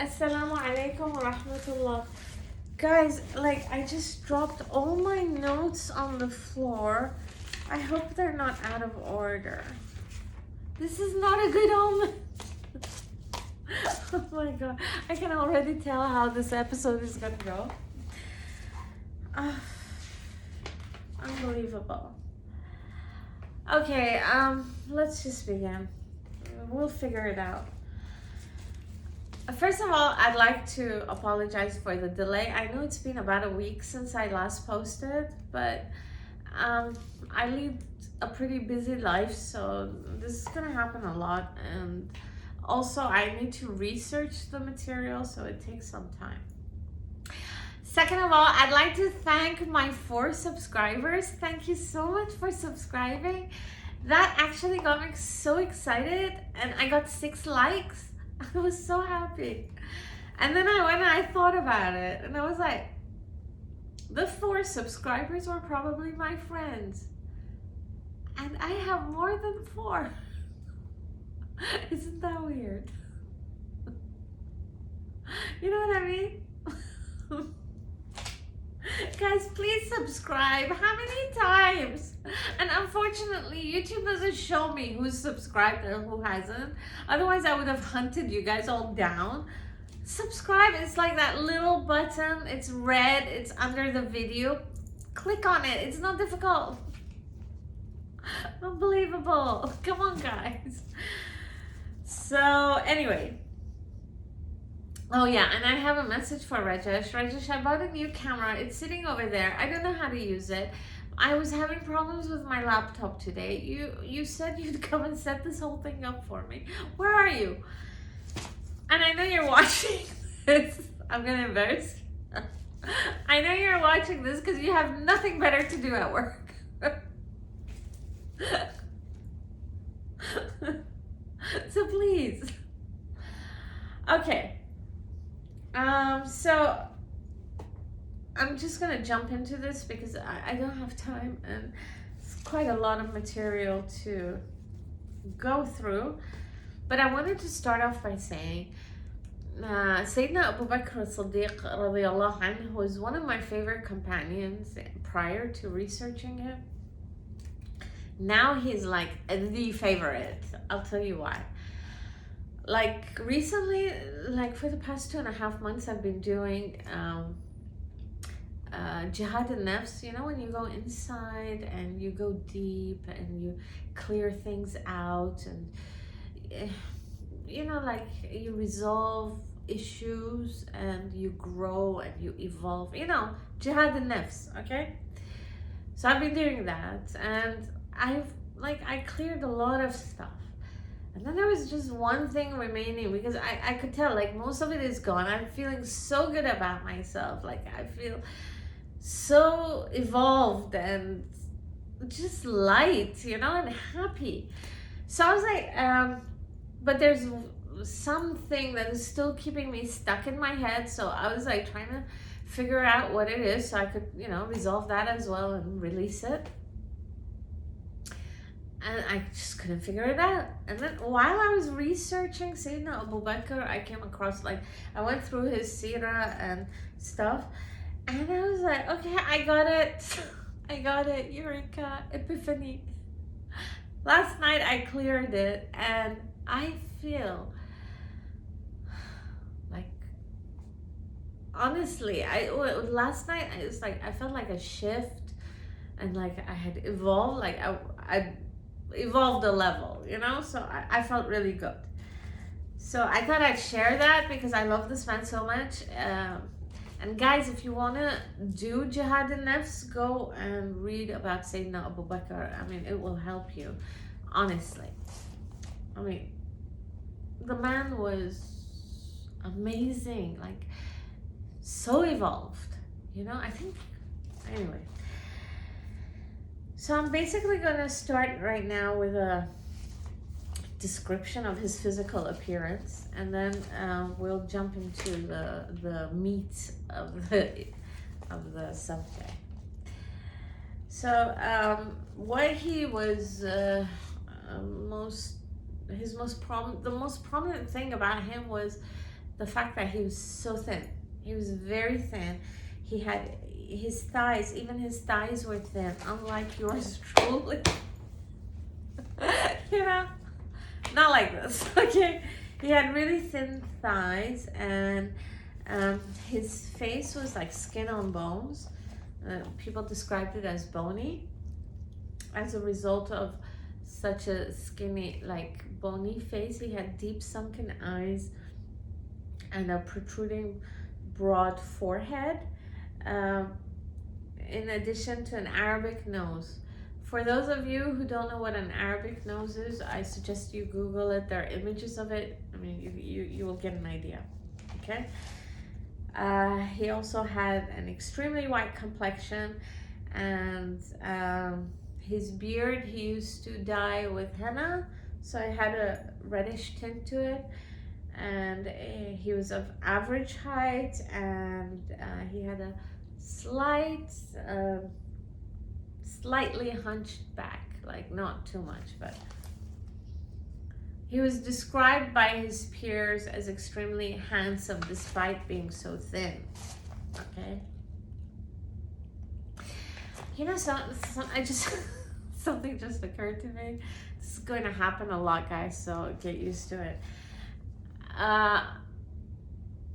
Assalamu alaikum wa rahmatullah. Guys, like I just dropped all my notes on the floor. I hope they're not out of order. This is not a good omen. Oh my god. I can already tell how this episode is gonna go. Unbelievable. Okay, let's just begin. We'll figure it out. First of all, I'd like to apologize for the delay. I know it's been about a week since I last posted, but I lead a pretty busy life, so this is gonna happen a lot. And also, I need to research the material, so it takes some time. Second of all, I'd like to thank my 4 subscribers. Thank you so much for subscribing. That actually got me so excited, and I got 6 likes. I was so happy. And then I went and I thought about it, and I was like, the 4 subscribers were probably my friends. And I have more than 4. Isn't that weird? You know what I mean? Guys, please subscribe. How many times? And unfortunately, YouTube doesn't show me who's subscribed and who hasn't. Otherwise, I would have hunted you guys all down. Subscribe. It's like that little button. It's red. It's under the video. Click on it. It's not difficult. Unbelievable. Come on, guys. So, anyway. Oh yeah, and I have a message for Rajesh. Rajesh, I bought a new camera. It's sitting over there. I don't know how to use it. I was having problems with my laptop today. You said you'd come and set this whole thing up for me. Where are you? And I know you're watching this. I'm gonna embarrass you. I know you're watching this because you have nothing better to do at work. So please. Okay. So I'm just gonna jump into this because I don't have time, and it's quite a lot of material to go through. But I wanted to start off by saying Sayyidina Abu Bakr Al-Siddiq radiallahu anhu was one of my favorite companions prior to researching him. Now he's like the favorite. I'll tell you why. Like recently, like for the past 2.5 months, I've been doing jihad al-nafs. You know, when you go inside and you go deep and you clear things out, and you know, like you resolve issues and you grow and you evolve. You know, jihad al-nafs. Okay. So I've been doing that, and I cleared a lot of stuff. And then there was just one thing remaining because I could tell like most of it is gone. I'm feeling so good about myself. Like I feel so evolved and just light, you know, and happy. So I was like, but there's something that is still keeping me stuck in my head. So I was like trying to figure out what it is so I could, you know, resolve that as well and release it. And I just couldn't figure it out. And then while I was researching Sayyidina Abu Bakr, I came across, like, I went through his seerah and stuff. And I was like, okay, I got it. I got it. Eureka. Epiphany. Last night I cleared it. And I feel like, honestly, last night it was like, I felt like a shift. And like I had evolved. Like I evolved a level, you know, so I felt really good. So I thought I'd share that because I love this man so much. And guys, if you want to do jihad al-nafs, go and read about Sayyidina Abu Bakr. I mean, it will help you, honestly. I mean, the man was amazing, like so evolved, you know. I think, anyway. So I'm basically going to start right now with a description of his physical appearance, and then we'll jump into the meat of the subject. So what he was the most prominent thing about him was the fact that he was so thin. He was very thin. He had his thighs, even his thighs were thin, unlike yours truly. You know, not like this. Okay, he had really thin thighs, and his face was like skin on bones. People described it as bony, as a result of such a skinny, like bony face. He had deep sunken eyes and a protruding broad forehead, in addition to an Arabic nose. For those of you who don't know what an Arabic nose is, I suggest you Google it. There are images of it. I mean, you will get an idea. Okay. He also had an extremely white complexion, and his beard he used to dye with henna, so it had a reddish tint to it. And he was of average height, and he had a slightly hunched back, like not too much, but he was described by his peers as extremely handsome despite being so thin. Okay. You know, something just occurred to me. This is going to happen a lot, guys, so get used to it.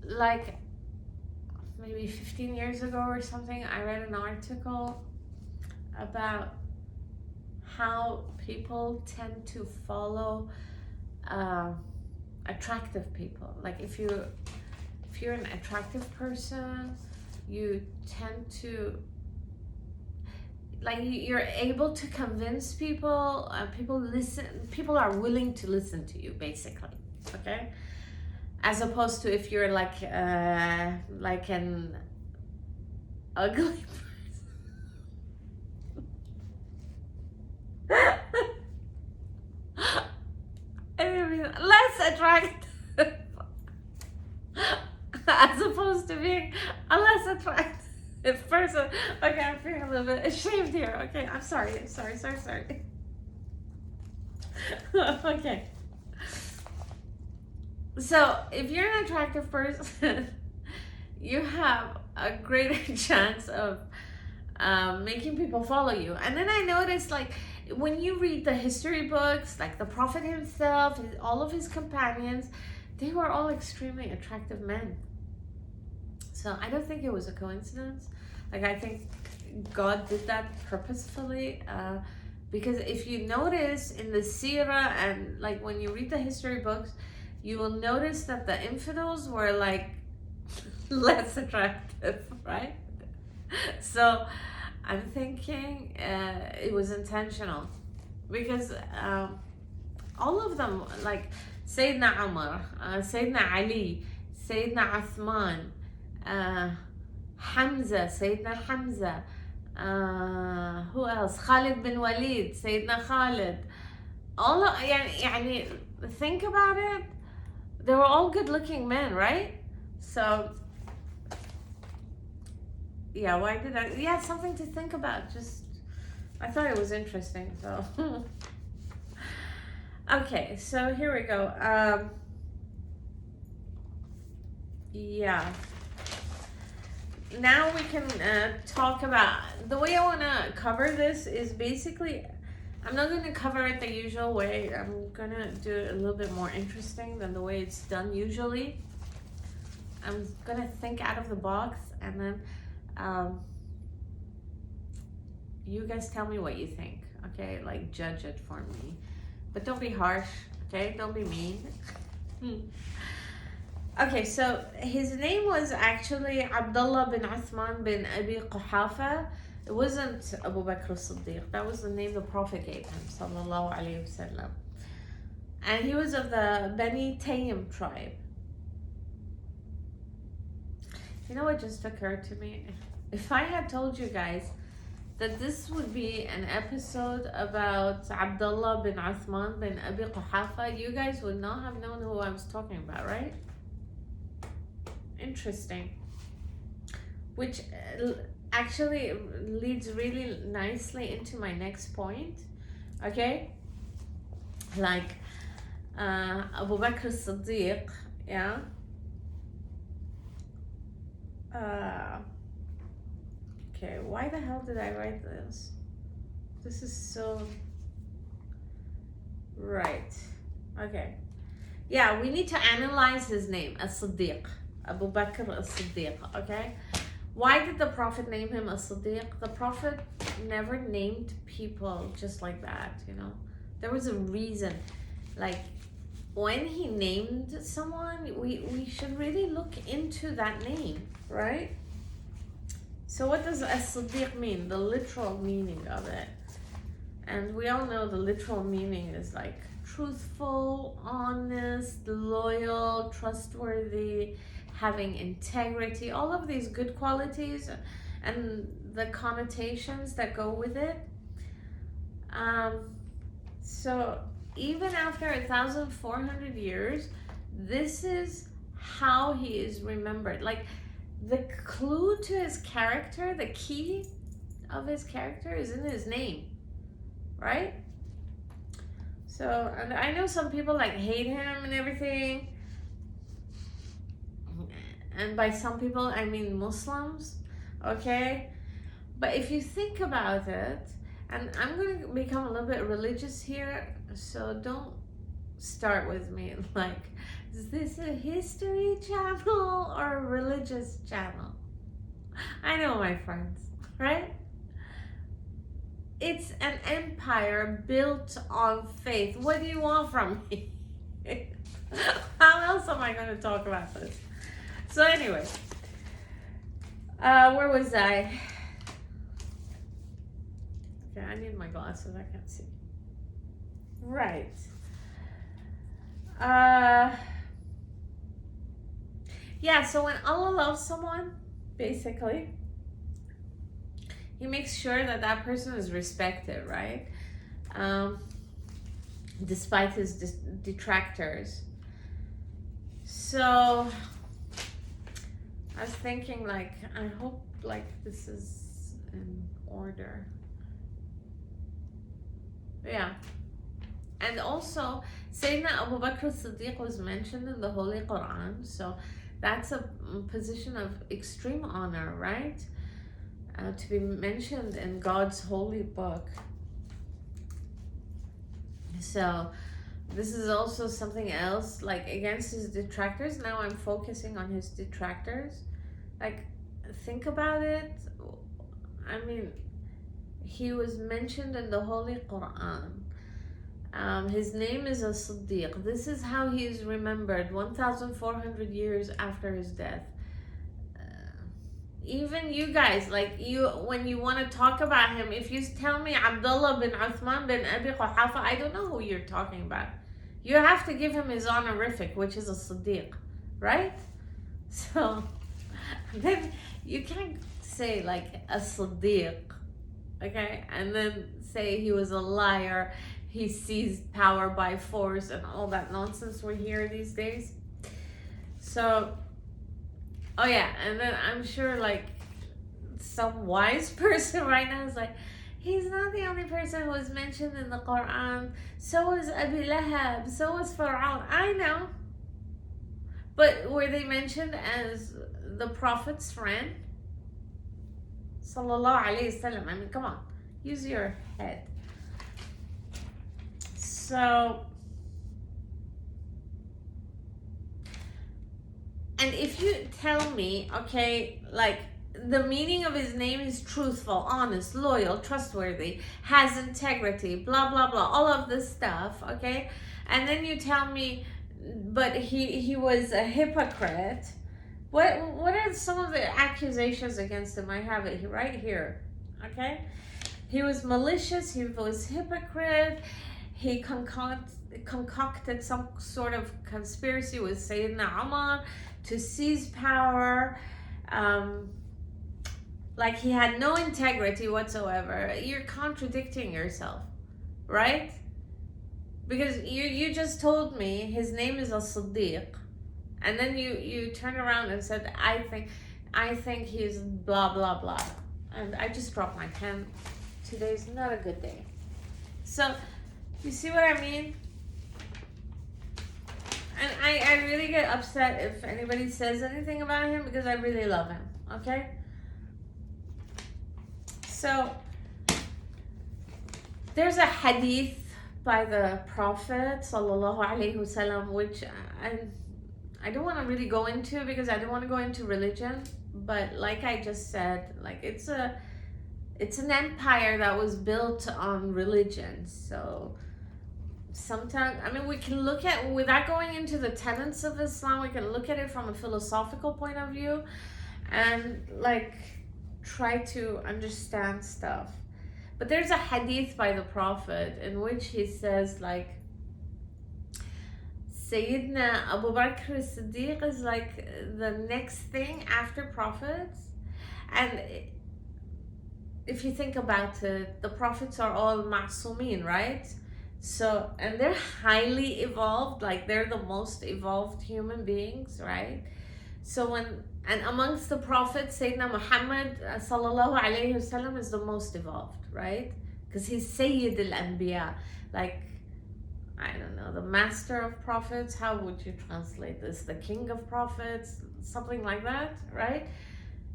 Like maybe 15 years ago or something, I read an article about how people tend to follow attractive people. Like if you're an attractive person, you tend to, like, you're able to convince people. People are willing to listen to you, basically. Okay. As opposed to if you're like an ugly person. I mean, less attractive. As opposed to being a less attractive person. Okay, I'm feeling a little bit ashamed here. Okay, I'm sorry. Okay. So, if you're an attractive person, you have a greater chance of making people follow you. And then I noticed, like, when you read the history books, like the Prophet himself, all of his companions, they were all extremely attractive men. So, I don't think it was a coincidence. Like, I think God did that purposefully. Because if you notice in the seerah and, like, when you read the history books, you will notice that the infidels were like less attractive, right? So I'm thinking it was intentional, because all of them, like Sayyidina Umar, Sayyidina Ali, Sayyidina Uthman, Hamza, Sayyidina Hamza, who else? Khalid bin Walid, Sayyidina Khalid. يعني think about it. They were all good-looking men, right? So, yeah, why did I... Yeah, something to think about. Just, I thought it was interesting, so... Okay, so here we go. Yeah. Now we can talk about... The way I want to cover this is basically... I'm not going to cover it the usual way. I'm going to do it a little bit more interesting than the way it's done usually. I'm going to think out of the box, and then you guys tell me what you think, okay? Like, judge it for me. But don't be harsh, okay? Don't be mean. Okay, so his name was actually Abdullah bin Uthman bin Abi Quhafa. It wasn't Abu Bakr Al-Siddiq. That was the name the Prophet gave him, sallallahu alayhi wasallam. And he was of the Bani Taym tribe. You know what just occurred to me? If I had told you guys that this would be an episode about Abdullah bin Uthman bin Abi Quhafa, you guys would not have known who I was talking about, right? Interesting. Which actually leads really nicely into my next point. Okay? Like Abu Bakr Siddiq, yeah? Uh, okay, why the hell did I write this? This is so... Right. Okay. Yeah, we need to analyze his name, Al-Siddiq. Abu Bakr Al-Siddiq, okay? Why did the Prophet name him Al-Siddiq? The Prophet never named people just like that, you know? There was a reason. Like, when he named someone, we should really look into that name, right? So what does As-Siddiq mean? The literal meaning of it. And we all know the literal meaning is like truthful, honest, loyal, trustworthy, having integrity, all of these good qualities and the connotations that go with it. So even after 1,400 years, this is how he is remembered. Like, the clue to his character, the key of his character is in his name, right? So, and I know some people like hate him and everything. And by some people, I mean Muslims, okay? But if you think about it, and I'm going to become a little bit religious here, so don't start with me like, is this a history channel or a religious channel? I know, my friends, right? It's an empire built on faith. What do you want from me? How else am I going to talk about this? So anyway, where was I? Okay, I need my glasses. I can't see. Right. Yeah, so when Allah loves someone, basically, he makes sure that that person is respected, right? Despite his detractors. So I was thinking, like, I hope like this is in order. Yeah. And also, Sayyidina Abu Bakr Siddiq was mentioned in the Holy Quran, so that's a position of extreme honor, right? To be mentioned in God's holy book. So this is also something else, like, against his detractors. Now I'm focusing on his detractors. Like, think about it. I mean, he was mentioned in the Holy Quran. His name is Al-Siddiq. This is how he is remembered 1,400 years after his death. Even you guys, like, you, when you want to talk about him, if you tell me Abdullah bin Uthman bin Abi Quhafa, I don't know who you're talking about. You have to give him his honorific, which is Al-Siddiq, right? So then you can't say like Al-Siddiq, okay, and then say he was a liar, he seized power by force, and all that nonsense we hear these days. So, oh yeah, and then I'm sure like some wise person right now is like, he's not the only person who was mentioned in the Quran. So was Abi Lahab, so was Fir'aun. I know. But were they mentioned as the Prophet's friend? Sallallahu Alaihi Wasallam. I mean, come on. Use your head. So, and if you tell me, okay, like, the meaning of his name is truthful, honest, loyal, trustworthy, has integrity, blah, blah, blah, all of this stuff, okay? And then you tell me, but he was a hypocrite. What are some of the accusations against him? I have it right here, okay? He was malicious, he was hypocrite, he concocted some sort of conspiracy with Sayyidina Umar to seize power. Like, he had no integrity whatsoever. You're contradicting yourself, right? Because you just told me his name is Al-Siddiq, and then you turn around and said, I think he's blah blah blah, and I just dropped my pen. Today's not a good day. So you see what I mean? And I really get upset if anybody says anything about him because I really love him. Okay? So, there's a hadith by the Prophet sallallahu alaihi wasallam, which I don't want to really go into because I don't want to go into religion. But like I just said, like it's an empire that was built on religion. So sometimes, I mean, we can look at, without going into the tenets of Islam, we can look at it from a philosophical point of view and like try to understand stuff. But there's a hadith by the Prophet in which he says, like, Sayyidina Abu Bakr Siddiq is like the next thing after prophets. And if you think about it, the prophets are all ma'sumin, right? So, and they're highly evolved, like they're the most evolved human beings, right? So and amongst the prophets, Sayyidina Muhammad sallallahu alayhi wasallam is the most evolved, right? Because he's Sayyid al-Anbiya, like, I don't know, the master of prophets. How would you translate this? The king of prophets, something like that, right?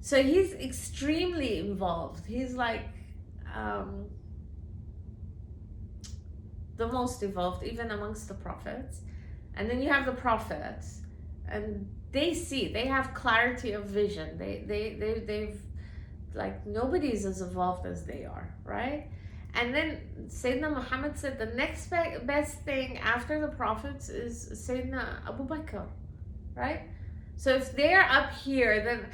So he's extremely involved. He's like the most evolved, even amongst the prophets. And then you have the prophets, and they have clarity of vision. They've like, nobody's as evolved as they are, right? And then Sayyidina Muhammad said the next best thing after the prophets is Sayyidina Abu Bakr, right? So if they're up here, then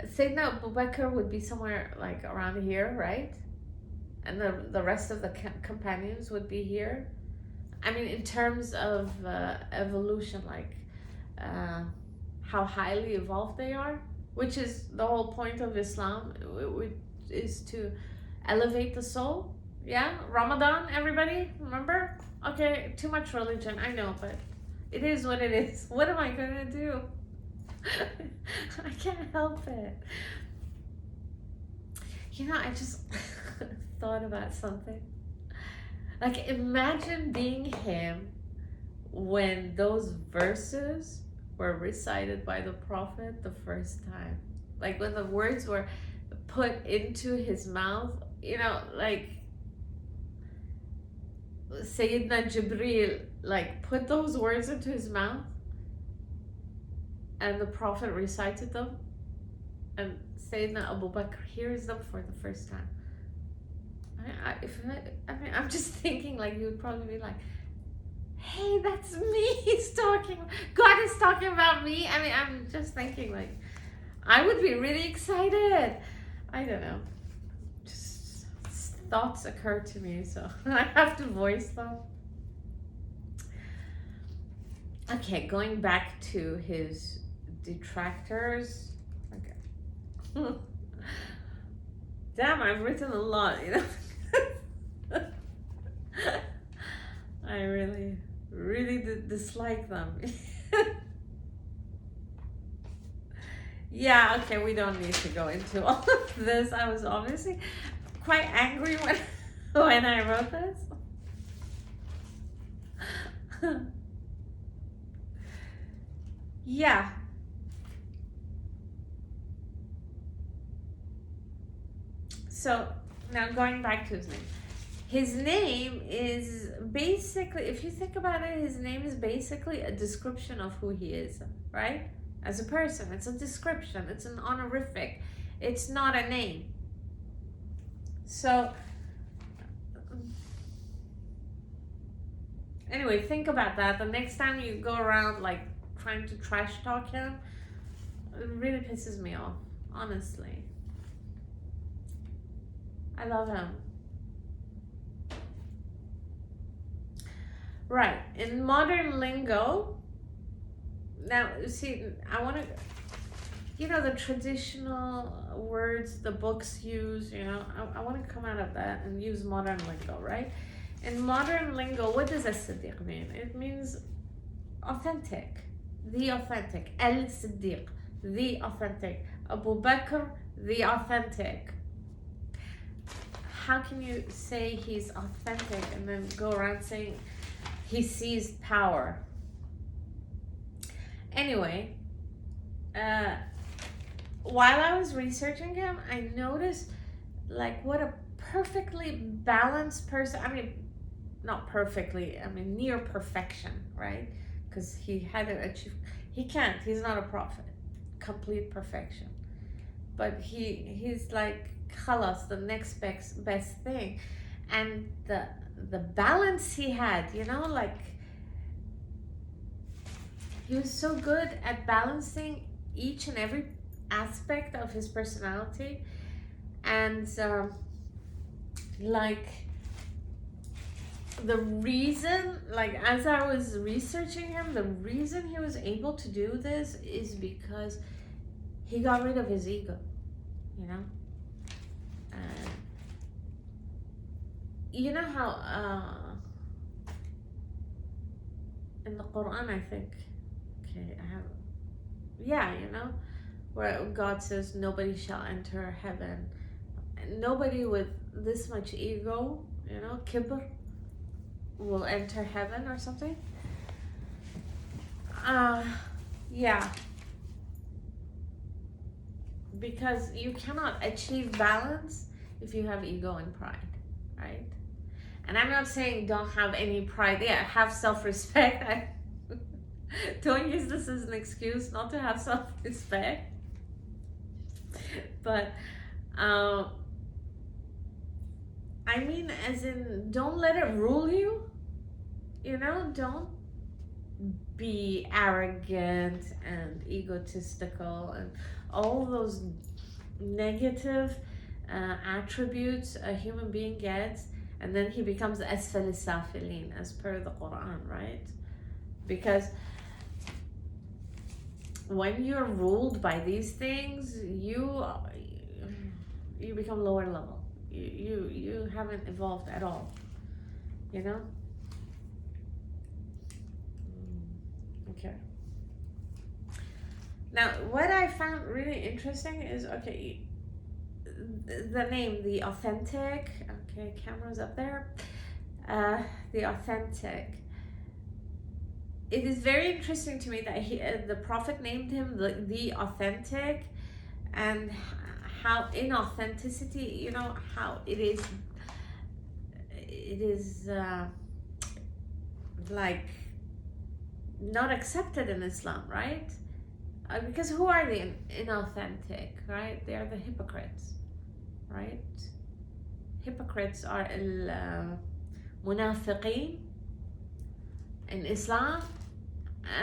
Sayyidina Abu Bakr would be somewhere like around here, right? And the rest of the companions would be here. I mean, in terms of evolution, like how highly evolved they are, which is the whole point of Islam, is to elevate the soul. Yeah, Ramadan, everybody, remember? Okay, too much religion, I know, but it is what it is. What am I gonna do? I can't help it. You know, I just thought about something. Like, imagine being him when those verses were recited by the Prophet the first time. Like, when the words were put into his mouth, you know, like, Sayyidina Jibreel, like, put those words into his mouth, and the Prophet recited them, and Sayyidina Abu Bakr hears them for the first time. I mean, I'm just thinking, like, you would probably be like, hey, that's me, he's talking, God is talking about me. I mean, I'm just thinking, like, I would be really excited. I don't know. Just thoughts occur to me, so I have to voice them. Okay, going back to his detractors. Okay. Damn, I've written a lot, you know. I really dislike them. Yeah, okay, we don't need to go into all of this. I was obviously quite angry when I wrote this. Yeah. So now going back to his name. His name is basically, if you think about it, his name is basically a description of who he is, right? As a person, it's a description, it's an honorific, it's not a name. So, anyway, think about that. The next time you go around like trying to trash talk him, it really pisses me off, honestly. I love him. Right, in modern lingo, now see, I want to, you know, the traditional words the books use, you know, I want to come out of that and use modern lingo, right? In modern lingo, what does Al-Siddiq mean? It means authentic, the authentic. Al-Siddiq, the authentic. Abu Bakr, the authentic. How can you say he's authentic and then go around saying he seized power? Anyway, uh, while I was researching him, I noticed like what a perfectly balanced person. I mean, not perfectly. I mean, near perfection, right? Because he had to achieve. He can't. He's not a prophet. Complete perfection. But he's like khalas, the next best thing, and the balance he had. You know, like he was so good at balancing each and every aspect of his personality, and like the reason, like as I was researching him, the reason he was able to do this is because he got rid of his ego, you know. And you know how in the Quran, I think, okay, I have, yeah, you know, where God says nobody shall enter heaven, nobody with this much ego, you know, kibr, will enter heaven or something. Yeah, because you cannot achieve balance if you have ego and pride, right? And I'm not saying don't have any pride. Yeah, have self-respect. I don't use this as an excuse not to have self-respect. But I mean, as in, don't let it rule you. You know, don't be arrogant and egotistical and all those negative attributes a human being gets, and then he becomes asfal safilin as per the Quran, right? Because when you're ruled by these things, you become lower level. You haven't evolved at all, you know. Okay. Now, what I found really interesting is, okay, the name, the authentic. Okay, camera's up there. The authentic. It is very interesting to me that the Prophet named him the authentic, and how inauthenticity, you know, how it is like not accepted in Islam, right? Because who are the inauthentic, right? They are the hypocrites, right? Hypocrites are munafiqeen in Islam.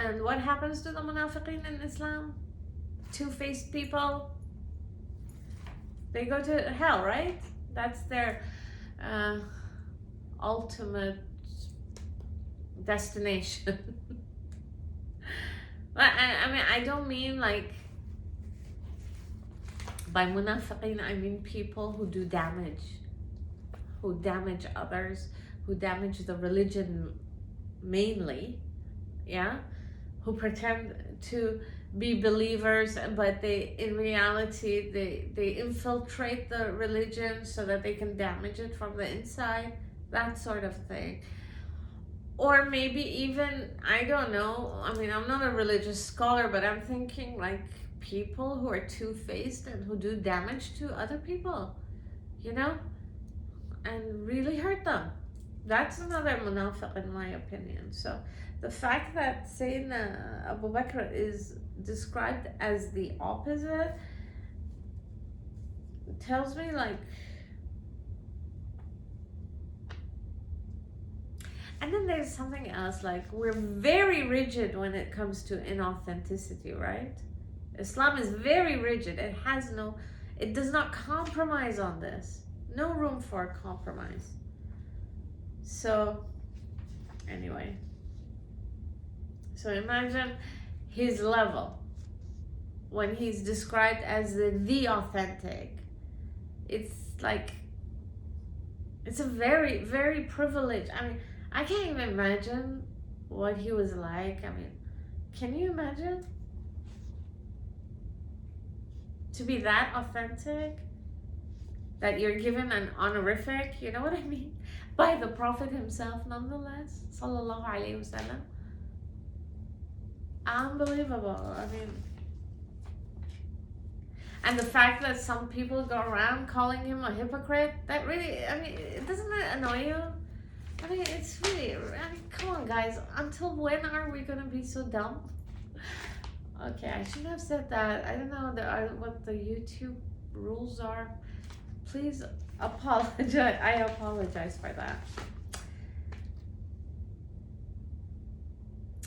And what happens to the munafiqeen in Islam? Two-faced people. They go to hell, right? That's their ultimate destination. But I mean, I don't mean like, by munafiqeen, I mean people who do damage, who damage others, who damage the religion mainly, yeah? Who pretend to be believers, but they, in reality, they infiltrate the religion so that they can damage it from the inside, that sort of thing. Or maybe even, I don't know, I mean, I'm not a religious scholar, but I'm thinking like people who are two-faced and who do damage to other people, you know, and really hurt them. That's another munafiq in my opinion. So the fact that Sayyidina Abu Bakr is described as the opposite tells me like, and then there's something else, like we're very rigid when it comes to inauthenticity, right? Islam is very rigid. It does not compromise on this. No room for compromise. So, anyway. So imagine his level when he's described as the authentic. It's like, it's a very, very privileged. I mean, I can't even imagine what he was like. I mean, can you imagine? To be that authentic, that you're given an honorific, you know what I mean? By the Prophet himself, nonetheless, sallallahu alaihi wasallam. Unbelievable. I mean, and the fact that some people go around calling him a hypocrite, that really, I mean, doesn't that annoy you? I mean, it's really, I mean, come on, guys. Until when are we going to be so dumb? Okay, I shouldn't have said that. I don't know what the YouTube rules are. Please apologize. I apologize for that.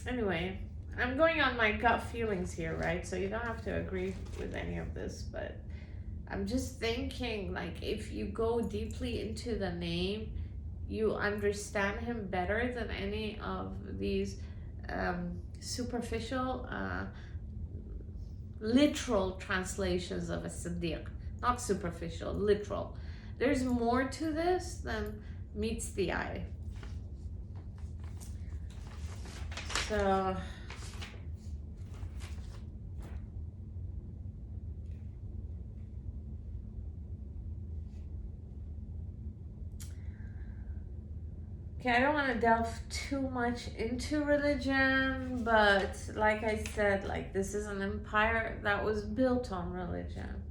Anyway, I'm going on my gut feelings here, right? So you don't have to agree with any of this, but I'm just thinking, like, if you go deeply into the name, you understand him better than any of these superficial, literal translations of a Siddiq. Not superficial, literal. There's more to this than meets the eye. So okay, I don't want to delve too much into religion, but like I said, like, this is an empire that was built on religion.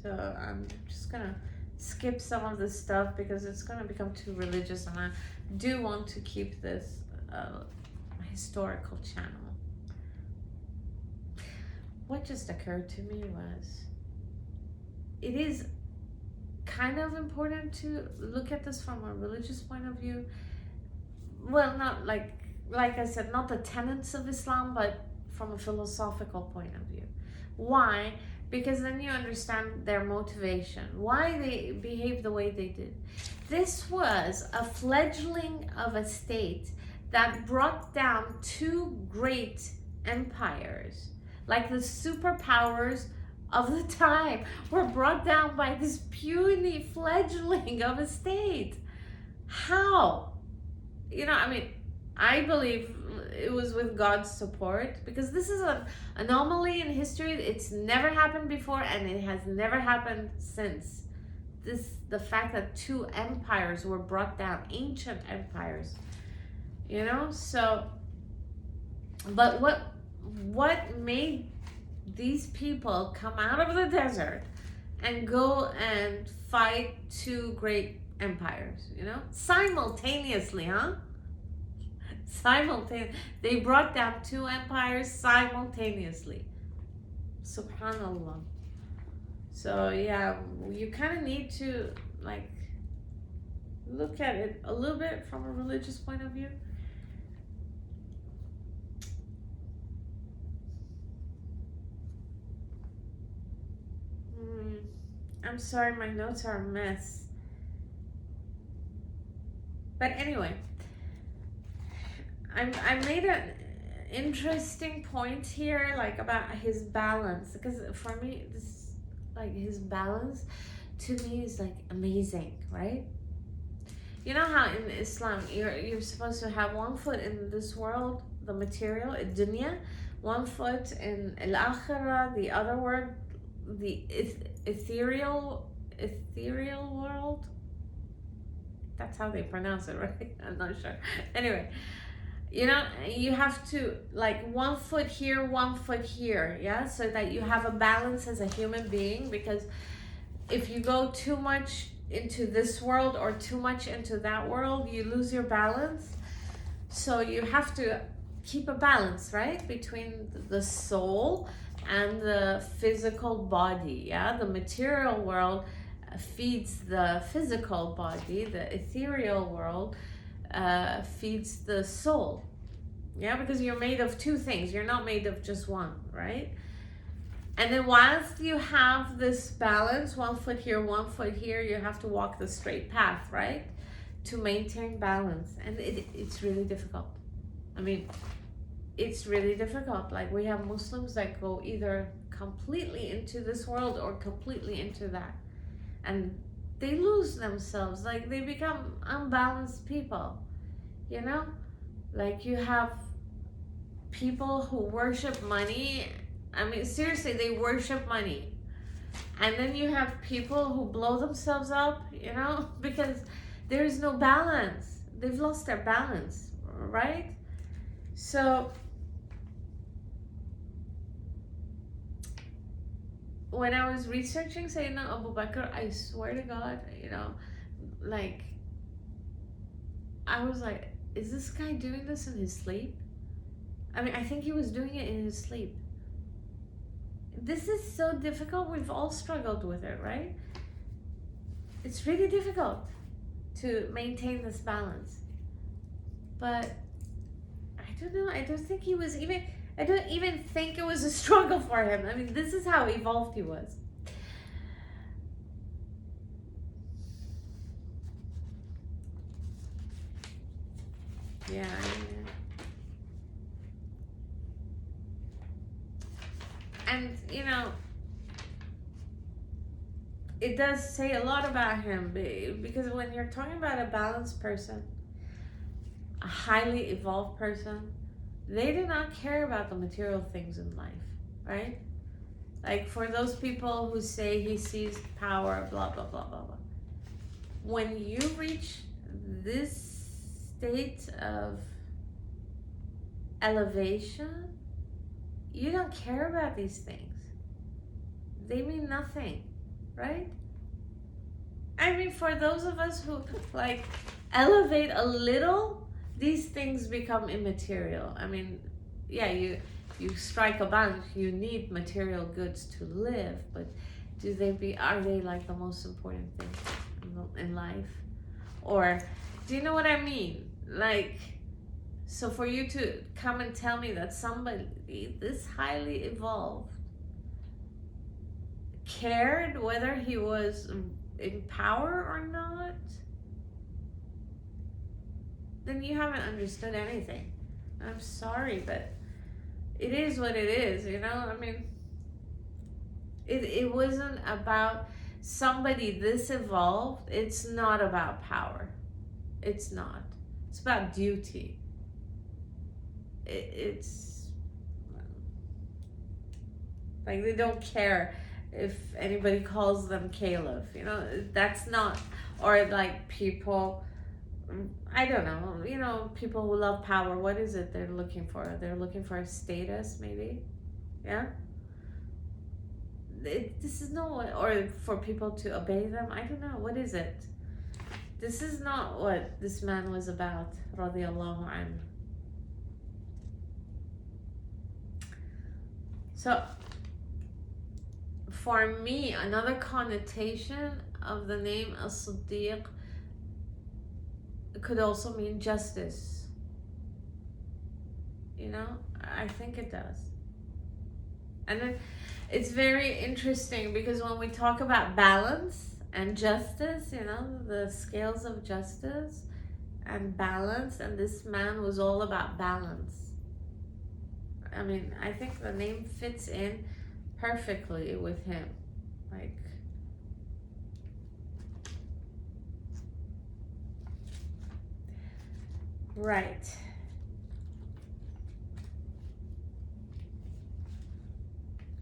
So I'm just gonna skip some of this stuff because it's gonna become too religious, and I do want to keep this historical channel. What just occurred to me was, it is kind of important to look at this from a religious point of view. Well, not like I said, not the tenets of Islam, but from a philosophical point of view. Why? Because then you understand their motivation, why they behave the way they did. This was a fledgling of a state that brought down two great empires, like the superpowers of the time were brought down by this puny fledgling of a state. How? You know, I mean, I believe it was with God's support, because this is an anomaly in history. It's never happened before, and it has never happened since. The fact that two empires were brought down, ancient empires, you know. So, but what made these people come out of the desert and go and fight two great empires, you know, simultaneously, huh? They brought down two empires simultaneously. Subhanallah. So yeah, you kind of need to, like, look at it a little bit from a religious point of view. I'm sorry, my notes are a mess. But anyway, I made an interesting point here, like, about his balance, because for me, this, like, his balance to me is like amazing, right? You know how in Islam you're supposed to have one foot in this world, the material, dunya, one foot in al-akhirah, the other word, the ethereal world. That's how they pronounce it, right? I'm not sure. Anyway, you know, you have to, like, one foot here, one foot here, yeah, so that you have a balance as a human being. Because if you go too much into this world or too much into that world, you lose your balance. So you have to keep a balance, right, between the soul and the physical body. Yeah, the material world feeds the physical body, the ethereal world feeds the soul. Yeah, because you're made of two things, you're not made of just one, right? And then whilst you have this balance, one foot here, one foot here, you have to walk the straight path, right, to maintain balance. And it's really difficult. I mean, it's really difficult. Like, we have Muslims that go either completely into this world or completely into that, and they lose themselves. Like, they become unbalanced people, you know. Like, you have people who worship money. I mean, seriously, they worship money. And then you have people who blow themselves up, you know, because there is no balance. They've lost their balance, right? So when I was researching Sayyidina Abu Bakr, I swear to God, like, I was like, is this guy doing this in his sleep? I mean, I think he was doing it in his sleep. This is so difficult. We've all struggled with it, right? It's really difficult to maintain this balance. But I don't know. I don't think he was even, I don't even think it was a struggle for him. I mean, this is how evolved he was. Yeah. And, it does say a lot about him, because when you're talking about a balanced person, a highly evolved person, they do not care about the material things in life, right? Like, for those people who say he seized power, blah, blah, blah, blah, blah. When you reach this state of elevation, you don't care about these things. They mean nothing, right? I mean, for those of us who like elevate a little, these things become immaterial. I mean, yeah, you strike a balance. You need material goods to live, but are they like the most important thing in life? Or do you know what I mean? Like, so for you to come and tell me that somebody this highly evolved cared whether he was in power or not, then you haven't understood anything. I'm sorry, but it is what it is, I mean, it wasn't about somebody this evolved. It's not about power. It's not. It's about duty. It's like they don't care if anybody calls them caliph, that's not, or like people, I don't know, people who love power, what is it they're looking for? They're looking for a status, maybe, yeah? This is not or for people to obey them, I don't know, what is it? This is not what this man was about, radiallahu anhu. So, for me, another connotation of the name Al-Siddiq could also mean justice. I think it does. And then it's very interesting because when we talk about balance and justice, the scales of justice and balance, and this man was all about balance. I mean, I think the name fits in perfectly with him. Like, right.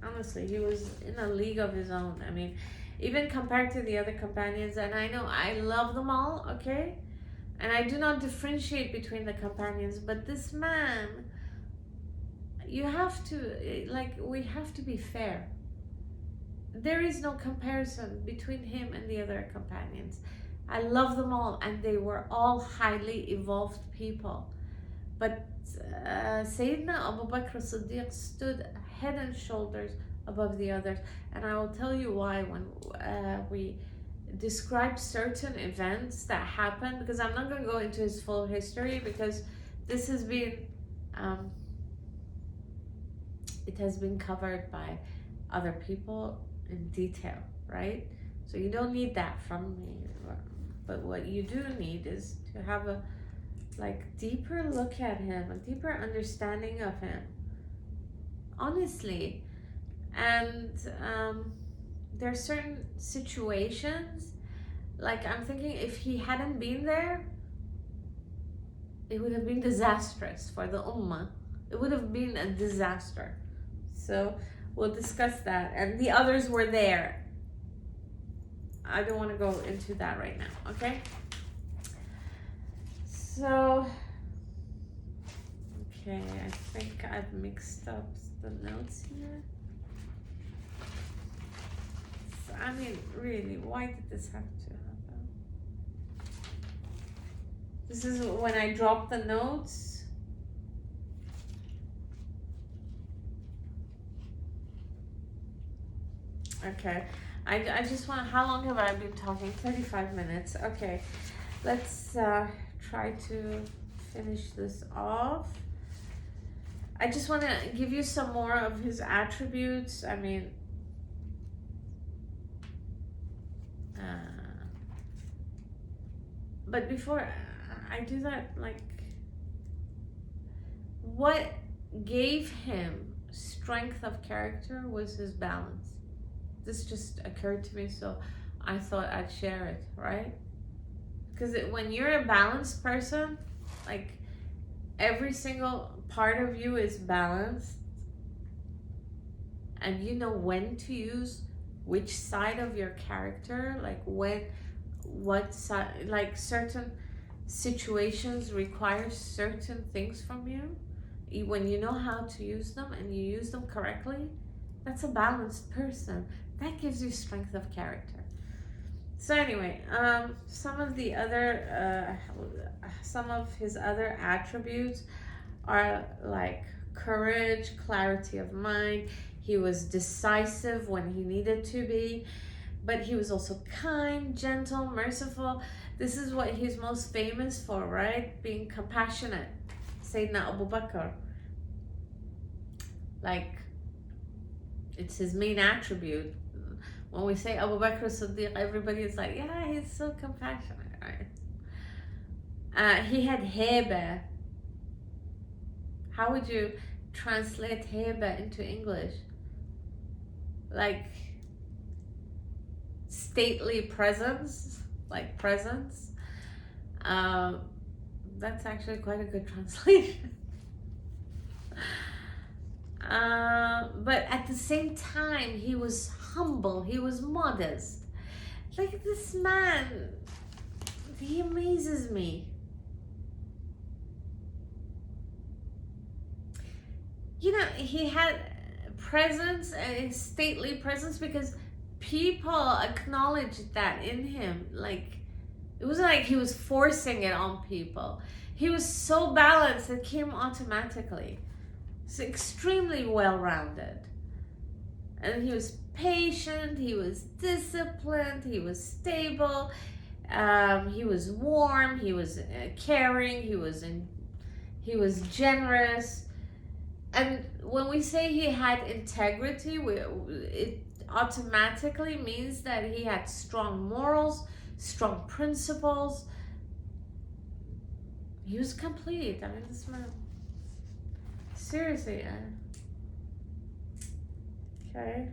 Honestly, he was in a league of his own. I mean, even compared to the other companions, and I know I love them all, okay? And I do not differentiate between the companions, but this man, we have to be fair. There is no comparison between him and the other companions. I love them all, and they were all highly evolved people. But Sayyidina Abu Bakr as-Siddiq stood head and shoulders above the others. And I will tell you why when we describe certain events that happened, because I'm not going to go into his full history, because this has been it has been covered by other people in detail, right? So you don't need that from me. But what you do need is to have a deeper look at him, a deeper understanding of him, honestly. And there are certain situations, I'm thinking if he hadn't been there, it would have been disastrous for the ummah. It would have been a disaster. So we'll discuss that. And the others were there. I don't want to go into that right now, okay? So Okay, I think I've mixed up the notes here. So, I mean, really, why did this have to happen? This is when I dropped the notes. Okay, I just want, how long have I been talking? 35 minutes. Okay, let's try to finish this off. I just want to give you some more of his attributes. I mean, but before I do that, like, what gave him strength of character was his balance. This just occurred to me, so I thought I'd share it, right? Because when you're a balanced person, like, every single part of you is balanced, and you know when to use which side of your character, like what side, like certain situations require certain things from you. When you know how to use them and you use them correctly, that's a balanced person. That gives you strength of character. So anyway, some of his other attributes are like courage, clarity of mind. He was decisive when he needed to be, but he was also kind, gentle, merciful. This is what he's most famous for, right? Being compassionate. Sayyidina Abu Bakr. Like, it's his main attribute. When we say Abu Bakr Siddiq, everybody is like, yeah, he's so compassionate, right? He had heba. How would you translate heba into English? Like, stately presence, like presence. That's actually quite a good translation. But at the same time, he was humble, he was modest. Like, this man, he amazes me. You know, he had presence, and stately presence, because people acknowledged that in him. Like, it wasn't like he was forcing it on people. He was so balanced, it came automatically. So extremely well-rounded. And he was patient, he was disciplined, he was stable, he was warm, he was caring, he was generous. And when we say he had integrity, it automatically means that he had strong morals, strong principles. He was complete. I mean, this man, seriously. Okay.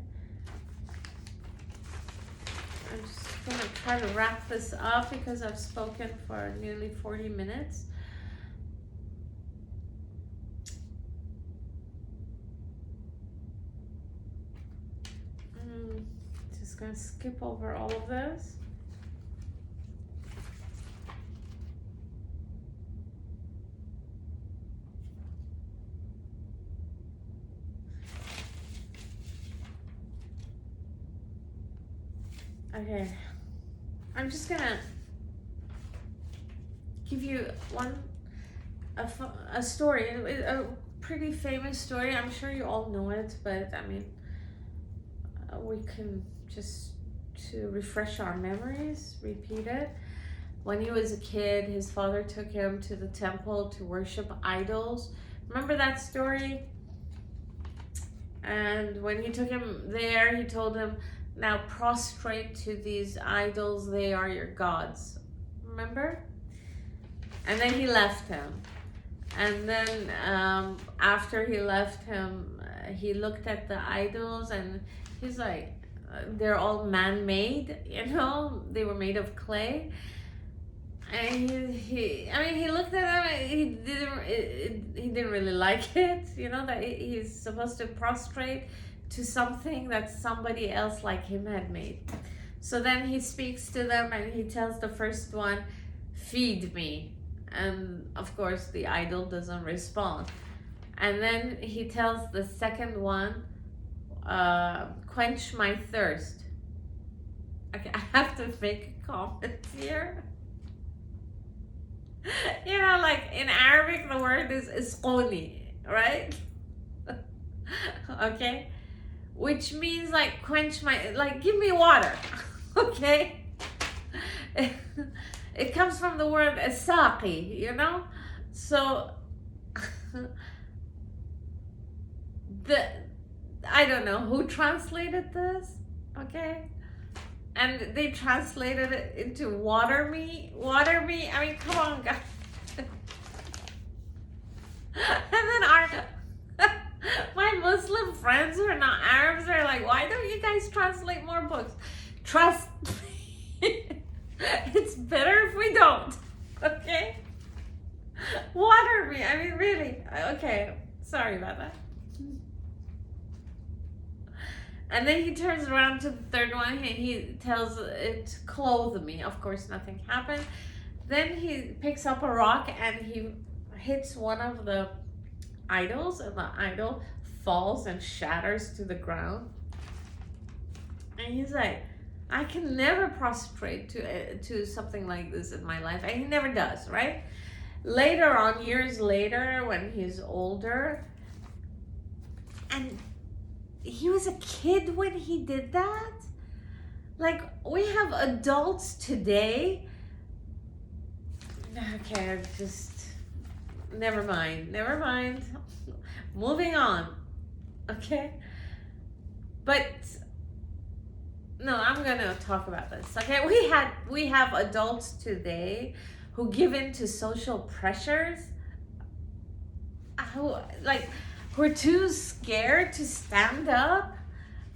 I'm just gonna try to wrap this up because I've spoken for nearly 40 minutes. Just gonna skip over all of this. Okay, I'm just gonna give you a story, a pretty famous story. I'm sure you all know it, but I mean, we can just, to refresh our memories, repeat it. When he was a kid, his father took him to the temple to worship idols. Remember that story? And when he took him there, he told him, now prostrate to these idols, they are your gods. Remember? And then he left him. And then after he left him, he looked at the idols and he's like, they're all man-made, you know? They were made of clay. And he looked at them, he didn't really like it, you know, that he's supposed to prostrate to something that somebody else like him had made. So then he speaks to them and he tells the first one, feed me. And of course the idol doesn't respond. And then he tells the second one, quench my thirst. Okay, I have to make a comment here. You know, like in Arabic, the word is isqoni, right? Okay, which means like quench my, like give me water. Okay, it comes from the word asaqi, you know. So the I don't know who translated this. Okay, and they translated it into water me. I mean, come on, guys. And then our my Muslim friends who are not Arabs are like, why don't you guys translate more books? Trust me, it's better if we don't. Okay, water me. I mean, really. Okay, sorry about that. And then he turns around to the third one and he tells it, clothe me. Of course, nothing happened. Then he picks up a rock and he hits one of the idols, and the idol falls and shatters to the ground. And he's like, I can never prostrate to something like this in my life. And he never does, right? Later on, years later, when he's older, and he was a kid when he did that. Like, we have adults today. Okay, just never mind. Moving on. Okay, but no, I'm gonna talk about this. Okay, we have adults today who give in to social pressures, who we're too scared to stand up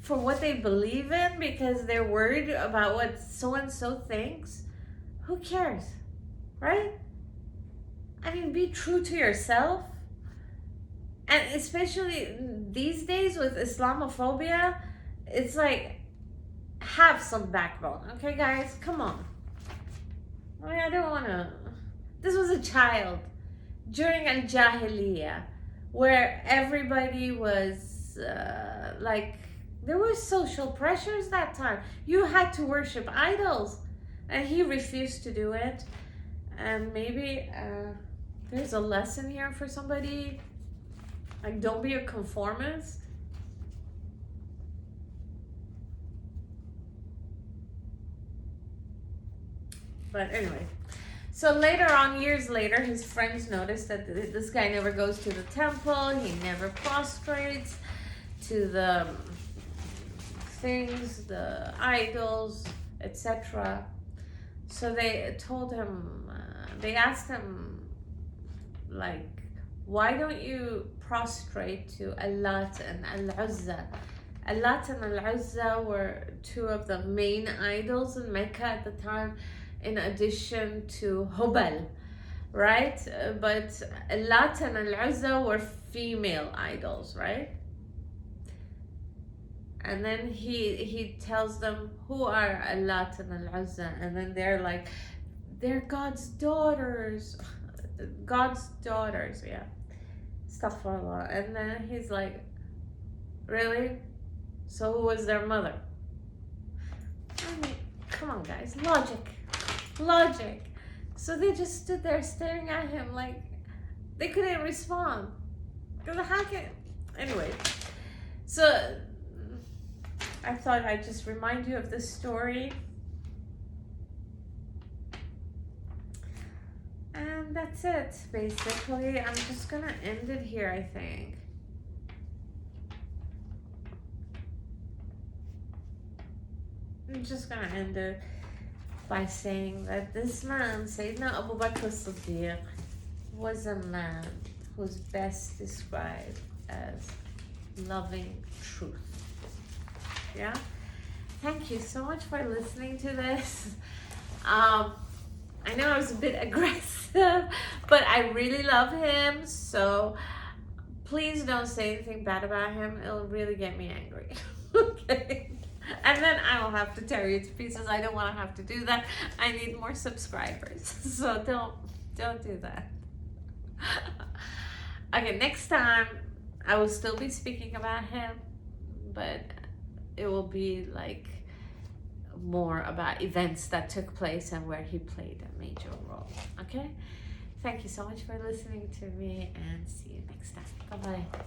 for what they believe in because they're worried about what so and so thinks. Who cares, right? I mean, be true to yourself. And especially these days with Islamophobia, it's like, have some backbone. Okay, guys, come on. I mean, I don't want to. This was a child during Al-Jahiliyyah, where everybody was there were social pressures that time. You had to worship idols, and he refused to do it. And maybe there's a lesson here for somebody. Like, don't be a conformist. But anyway, so later on, years later, his friends noticed that this guy never goes to the temple. He never prostrates to the things, the idols, etc. So they told him, they asked him, like, why don't you prostrate to Allat and Al-Uzza? Allat and Al-Uzza were two of the main idols in Mecca at the time, in addition to Hubal, right? But Allat and Al-Uzza were female idols, right? And then he tells them, who are Allat and Al-Uzza? And then they're like, they're God's daughters. God's daughters, yeah. Astaghfirullah. And then he's like, really? So who was their mother? I mean, come on, guys. Logic. So they just stood there staring at him like they couldn't respond. Because how can... Anyway, so I thought I'd just remind you of this story. And that's it, basically. I'm just gonna end it here, I think. I'm just gonna end it by saying that this man, Sayyidina Abu Bakr As-Siddiq, was a man who's best described as loving truth. Yeah? Thank you so much for listening to this. I know I was a bit aggressive, but I really love him, so please don't say anything bad about him. It'll really get me angry. Okay? And then I will have to tear you to pieces. I don't want to have to do that. I need more subscribers. So don't do that. Okay, next time I will still be speaking about him, but it will be like more about events that took place and where he played a major role. Okay? Thank you so much for listening to me, and see you next time. Bye bye.